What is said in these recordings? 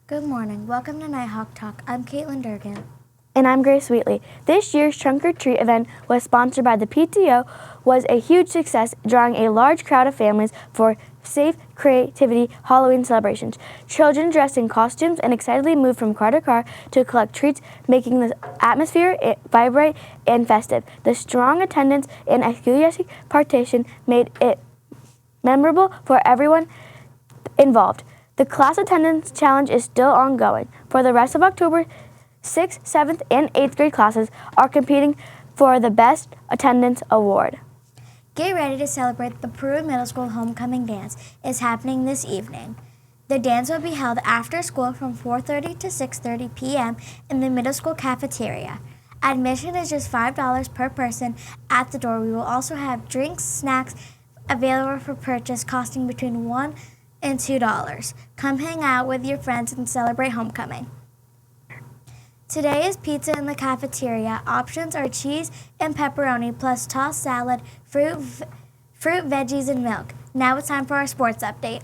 Good morning. Welcome to Nighthawk Talk. I'm Caitlin Durgan. And I'm Grace Wheatley. This year's Trunk or Treat event was sponsored by the PTO, was a huge success, drawing a large crowd of families for safe creativity Halloween celebrations. Children dressed in costumes and excitedly moved from car to car to collect treats, making the atmosphere vibrant and festive. The strong attendance and enthusiastic participation made it memorable for everyone involved. The class attendance challenge is still ongoing. For the rest of October, 6th, 7th, and 8th grade classes are competing for the Best Attendance Award. Get ready to celebrate the Peru Middle School Homecoming Dance. It's happening this evening. The dance will be held after school from 4:30 to 6:30 p.m. in the middle school cafeteria. Admission is just $5 per person at the door. We will also have drinks, snacks available for purchase costing between $1 and $2. Come hang out with your friends and celebrate homecoming. Today is pizza in the cafeteria. Options are cheese and pepperoni plus tossed salad, fruit, veggies, and milk. Now it's time for our sports update.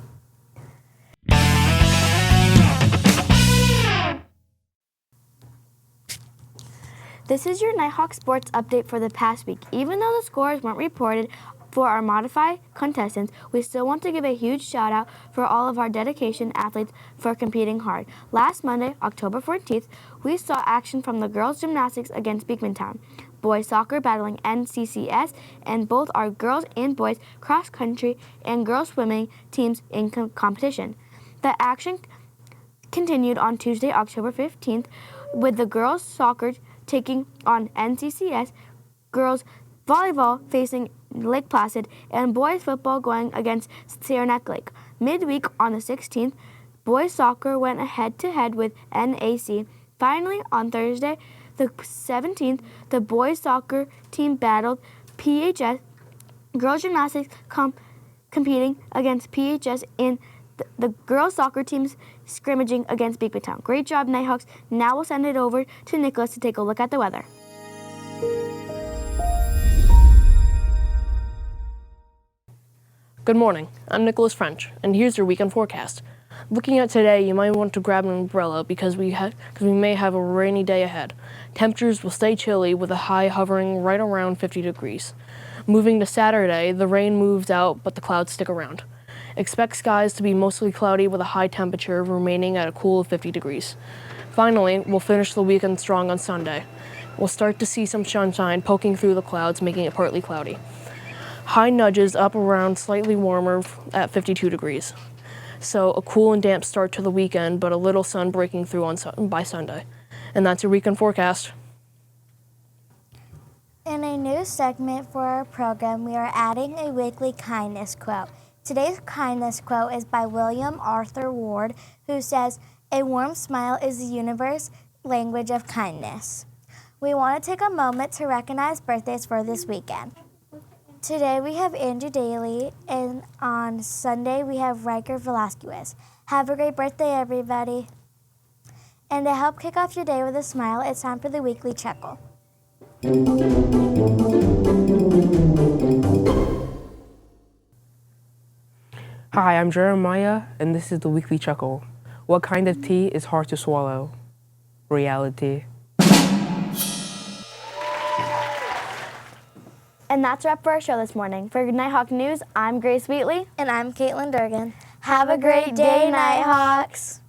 This is your Nighthawk sports update for the past week. Even though the scores weren't reported for our modified contestants, we still want to give a huge shout out for all of our dedication athletes for competing hard. Last Monday, October 14th, we saw action from the girls gymnastics against Beekmantown, boys soccer battling NCCS, and both our girls and boys cross country and girls swimming teams in competition. The action continued on Tuesday, October 15th, with the girls soccer taking on NCCS, girls volleyball facing Lake Placid, and boys football going against Saranac Lake. Midweek on the 16th, boys soccer went head-to-head with NAC. Finally, on Thursday, the 17th, the boys soccer team battled PHS, girls gymnastics competing against PHS, and the girls soccer teams scrimmaging against Beekmantown. Great job, Nighthawks. Now we'll send it over to Nicholas to take a look at the weather. Good morning, I'm Nicholas French, and here's your weekend forecast. Looking at today, you might want to grab an umbrella because we may have a rainy day ahead. Temperatures will stay chilly with a high hovering right around 50 degrees. Moving to Saturday, the rain moves out, but the clouds stick around. Expect skies to be mostly cloudy with a high temperature remaining at a cool of 50 degrees. Finally, we'll finish the weekend strong on Sunday. We'll start to see some sunshine poking through the clouds, making it partly cloudy. High nudges up around slightly warmer at 52 degrees. So a cool and damp start to the weekend, but a little sun breaking through by Sunday. And that's your weekend forecast. In a new segment for our program, we are adding a weekly kindness quote. Today's kindness quote is by William Arthur Ward, who says, "A warm smile is the universe language of kindness." We want to take a moment to recognize birthdays for this weekend. Today we have Andrew Daly, and on Sunday we have Riker Velasquez. Have a great birthday, everybody. And to help kick off your day with a smile, it's time for the weekly chuckle. Hi, I'm Jeremiah, and this is the weekly chuckle. What kind of tea is hard to swallow? Reality. And that's a wrap for our show this morning. For Nighthawk News, I'm Grace Wheatley. And I'm Caitlin Durgan. Have a great day, Nighthawks.